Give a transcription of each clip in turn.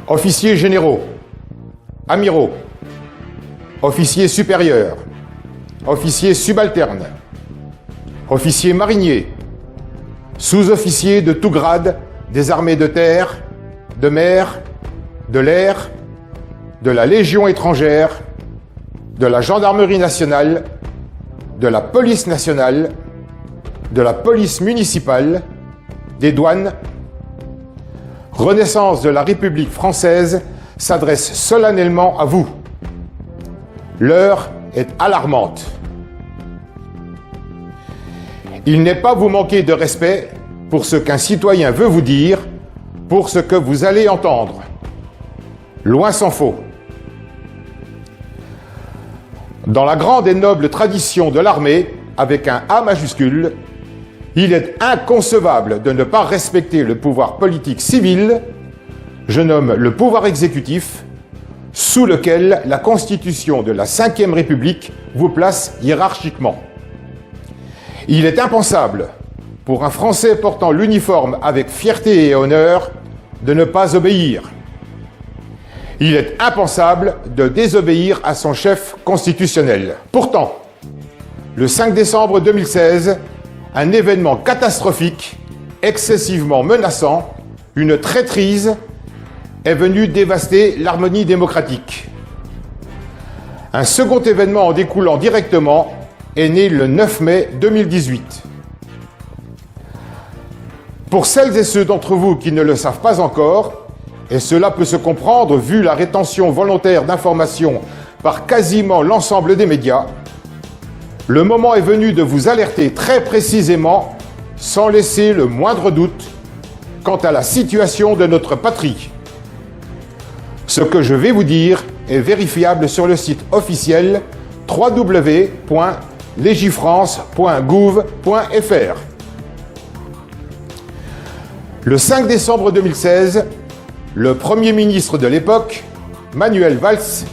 officiers généraux, amiraux, officiers supérieurs, officiers subalternes, officiers mariniers, sous-officiers de tout grade des armées de terre, de mer, de l'air, de la Légion étrangère, de la Gendarmerie nationale, de la Police nationale, de la Police municipale, des douanes. Renaissance de la République française s'adresse solennellement à vous. L'heure est alarmante. Il n'est pas vous manquer de respect pour ce qu'un citoyen veut vous dire, pour ce que vous allez entendre. Loin s'en faut. Dans la grande et noble tradition de l'armée, avec un A majuscule, il est inconcevable de ne pas respecter le pouvoir politique civil, je nomme le pouvoir exécutif, sous lequel la Constitution de la Ve République vous place hiérarchiquement. Il est impensable, pour un Français portant l'uniforme avec fierté et honneur, de ne pas obéir. Il est impensable de désobéir à son chef constitutionnel. Pourtant, le 5 décembre 2016, un événement catastrophique, excessivement menaçant, une traîtrise, est venu dévaster l'harmonie démocratique. Un second événement en découlant directement est né le 9 mai 2018. Pour celles et ceux d'entre vous qui ne le savent pas encore, et cela peut se comprendre vu la rétention volontaire d'informations par quasiment l'ensemble des médias, le moment est venu de vous alerter très précisément, sans laisser le moindre doute, quant à la situation de notre patrie. Ce que je vais vous dire est vérifiable sur le site officiel www.legifrance.gouv.fr. Le 5 décembre 2016, le Premier ministre de l'époque, Manuel Valls,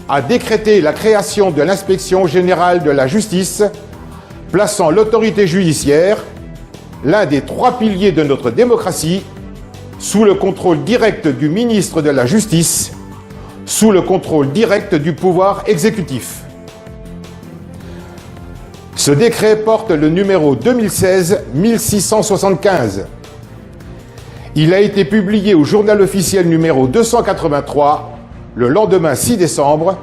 a décrété la création de l'Inspection générale de la justice, plaçant l'autorité judiciaire, l'un des 3 piliers de notre démocratie, sous le contrôle direct du ministre de la Justice, sous le contrôle direct du pouvoir exécutif. Ce décret porte le numéro 2016-1675. Il a été publié au journal officiel numéro 283 le lendemain 6 décembre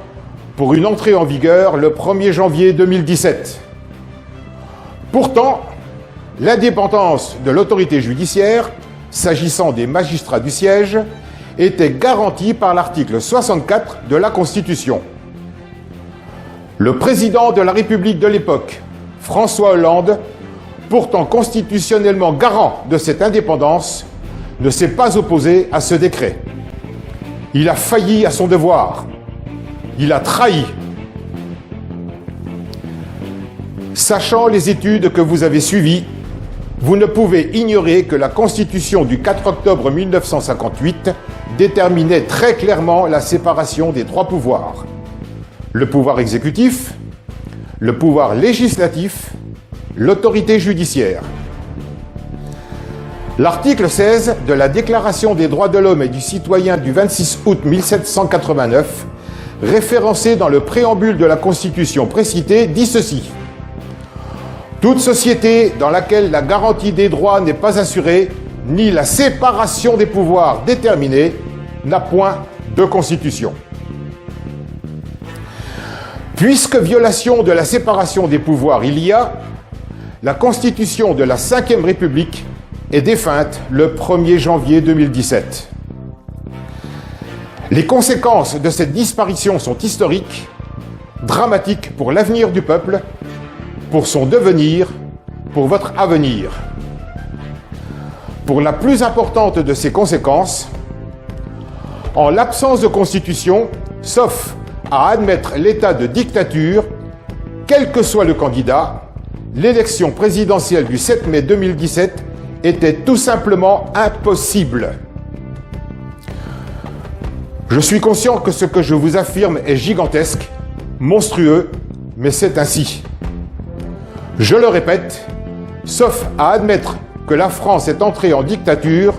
pour une entrée en vigueur le 1er janvier 2017. Pourtant, l'indépendance de l'autorité judiciaire, s'agissant des magistrats du siège, était garantie par l'article 64 de la Constitution. Le président de la République de l'époque, François Hollande, pourtant constitutionnellement garant de cette indépendance, ne s'est pas opposé à ce décret. Il a failli à son devoir. Il a trahi. Sachant les études que vous avez suivies, vous ne pouvez ignorer que la Constitution du 4 octobre 1958 déterminait très clairement la séparation des 3 pouvoirs. Le pouvoir exécutif, le pouvoir législatif, l'autorité judiciaire. L'article 16 de la Déclaration des droits de l'homme et du citoyen du 26 août 1789, référencé dans le préambule de la Constitution précitée, dit ceci. Toute société dans laquelle la garantie des droits n'est pas assurée, ni la séparation des pouvoirs déterminée, n'a point de constitution. Puisque violation de la séparation des pouvoirs il y a, la Constitution de la Ve République est défunte le 1er janvier 2017. Les conséquences de cette disparition sont historiques, dramatiques pour l'avenir du peuple, pour son devenir, pour votre avenir. Pour la plus importante de ces conséquences, en l'absence de constitution, sauf à admettre l'état de dictature, quel que soit le candidat, l'élection présidentielle du 7 mai 2017 était tout simplement impossible. Je suis conscient que ce que je vous affirme est gigantesque, monstrueux, mais c'est ainsi. Je le répète, sauf à admettre que la France est entrée en dictature,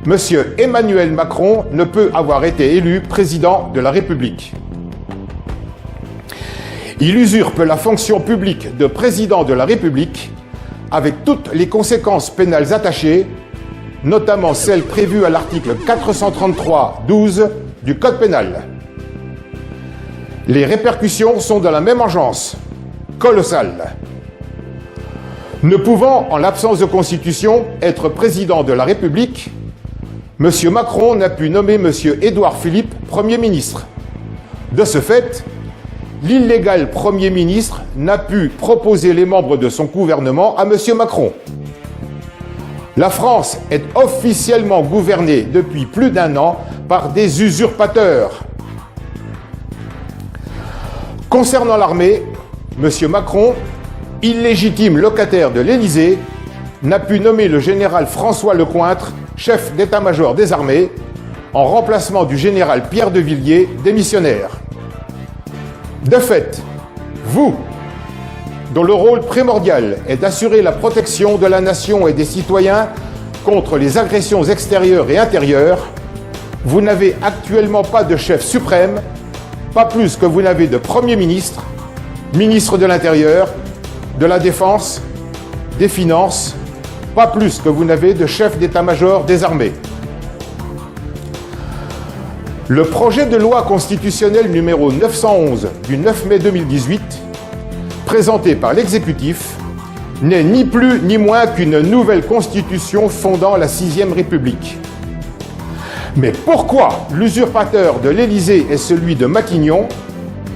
M. Emmanuel Macron ne peut avoir été élu président de la République. Il usurpe la fonction publique de président de la République avec toutes les conséquences pénales attachées, notamment celles prévues à l'article 433-12 du Code pénal. Les répercussions sont de la même engeance, colossales. Ne pouvant, en l'absence de constitution, être président de la République, M. Macron n'a pu nommer M. Édouard Philippe Premier ministre. De ce fait, l'illégal Premier ministre n'a pu proposer les membres de son gouvernement à M. Macron. La France est officiellement gouvernée depuis plus d'1 an par des usurpateurs. Concernant l'armée, M. Macron, illégitime locataire de l'Élysée, n'a pu nommer le général François Lecointre, chef d'état-major des armées, en remplacement du général Pierre de Villiers, démissionnaire. De fait, vous, dont le rôle primordial est d'assurer la protection de la nation et des citoyens contre les agressions extérieures et intérieures, vous n'avez actuellement pas de chef suprême, pas plus que vous n'avez de Premier ministre, ministre de l'Intérieur, de la Défense, des Finances, pas plus que vous n'avez de chef d'état-major des armées. Le projet de loi constitutionnelle numéro 911 du 9 mai 2018, présenté par l'exécutif, n'est ni plus ni moins qu'une nouvelle constitution fondant la 6e République. Mais pourquoi l'usurpateur de l'Élysée et celui de Matignon,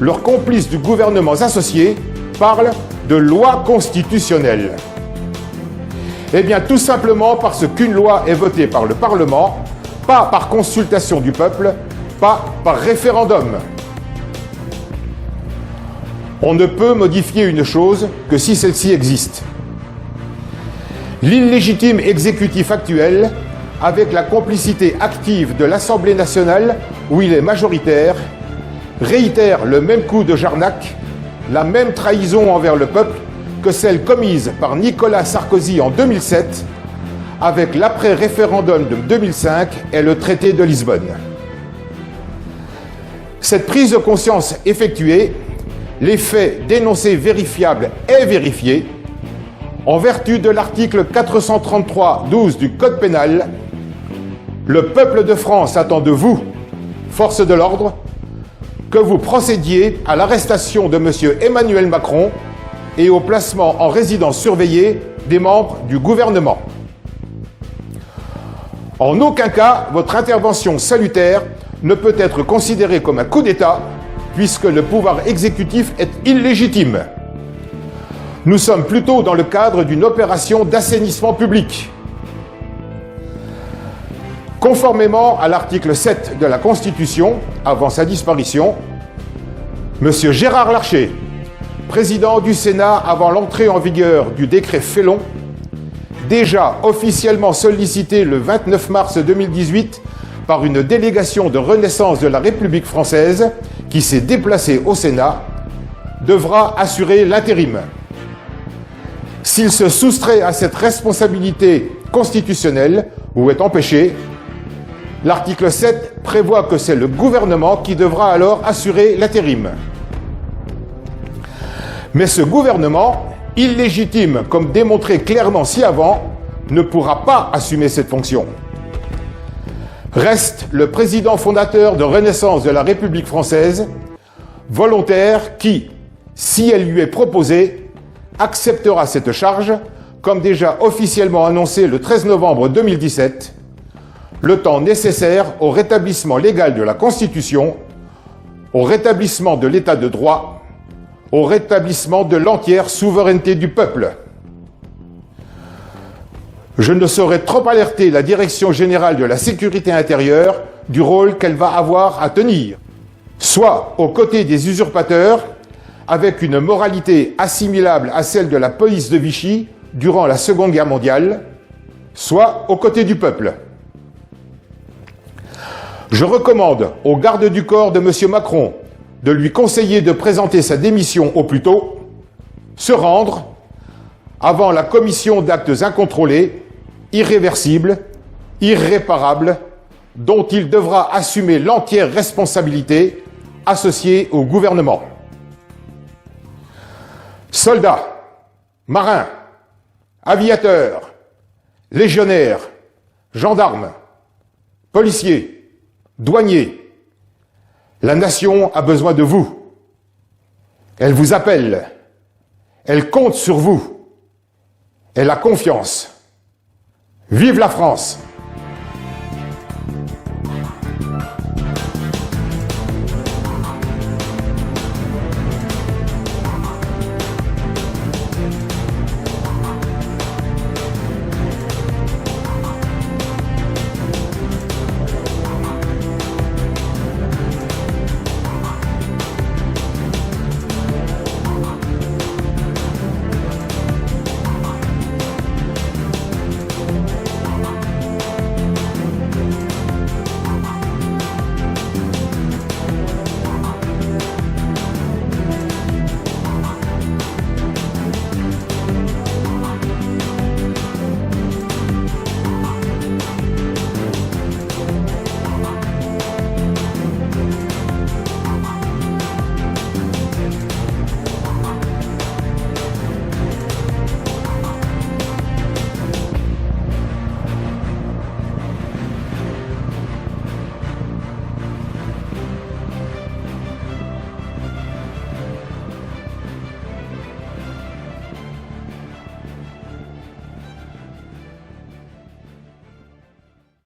leurs complices du gouvernement associé, parlent de loi constitutionnelle? Eh bien, tout simplement parce qu'une loi est votée par le Parlement, pas par consultation du peuple, pas par référendum. On ne peut modifier une chose que si celle-ci existe. L'illégitime exécutif actuel, avec la complicité active de l'Assemblée nationale, où il est majoritaire, réitère le même coup de Jarnac, la même trahison envers le peuple que celle commise par Nicolas Sarkozy en 2007, avec l'après-référendum de 2005 et le traité de Lisbonne. Cette prise de conscience effectuée, les faits dénoncés vérifiables et vérifiés, en vertu de l'article 433-12 du Code pénal, le peuple de France attend de vous, forces de l'ordre, que vous procédiez à l'arrestation de M. Emmanuel Macron et au placement en résidence surveillée des membres du gouvernement. En aucun cas, votre intervention salutaire ne peut être considérée comme un coup d'État, puisque le pouvoir exécutif est illégitime. Nous sommes plutôt dans le cadre d'une opération d'assainissement public. Conformément à l'article 7 de la Constitution, avant sa disparition, M. Gérard Larcher, président du Sénat avant l'entrée en vigueur du décret Félon, déjà officiellement sollicité le 29 mars 2018 par une délégation de Renaissance de la République française qui s'est déplacée au Sénat, devra assurer l'intérim. S'il se soustrait à cette responsabilité constitutionnelle ou est empêché, l'article 7 prévoit que c'est le gouvernement qui devra alors assurer l'intérim. Mais ce gouvernement, illégitime comme démontré clairement ci-avant, ne pourra pas assumer cette fonction. Reste le président fondateur de Renaissance de la République française, volontaire qui, si elle lui est proposée, acceptera cette charge, comme déjà officiellement annoncé le 13 novembre 2017, le temps nécessaire au rétablissement légal de la Constitution, au rétablissement de l'état de droit, au rétablissement de l'entière souveraineté du peuple. Je ne saurais trop alerter la Direction générale de la sécurité intérieure du rôle qu'elle va avoir à tenir, soit aux côtés des usurpateurs, avec une moralité assimilable à celle de la police de Vichy durant la Seconde Guerre mondiale, soit aux côtés du peuple. Je recommande aux gardes du corps de M. Macron de lui conseiller de présenter sa démission au plus tôt, se rendre avant la commission d'actes incontrôlés, irréversibles, irréparable dont il devra assumer l'entière responsabilité associée au gouvernement. Soldats, marins, aviateurs, légionnaires, gendarmes, policiers, douaniers, la nation a besoin de vous. Elle vous appelle. Elle compte sur vous. Elle a confiance. Vive la France!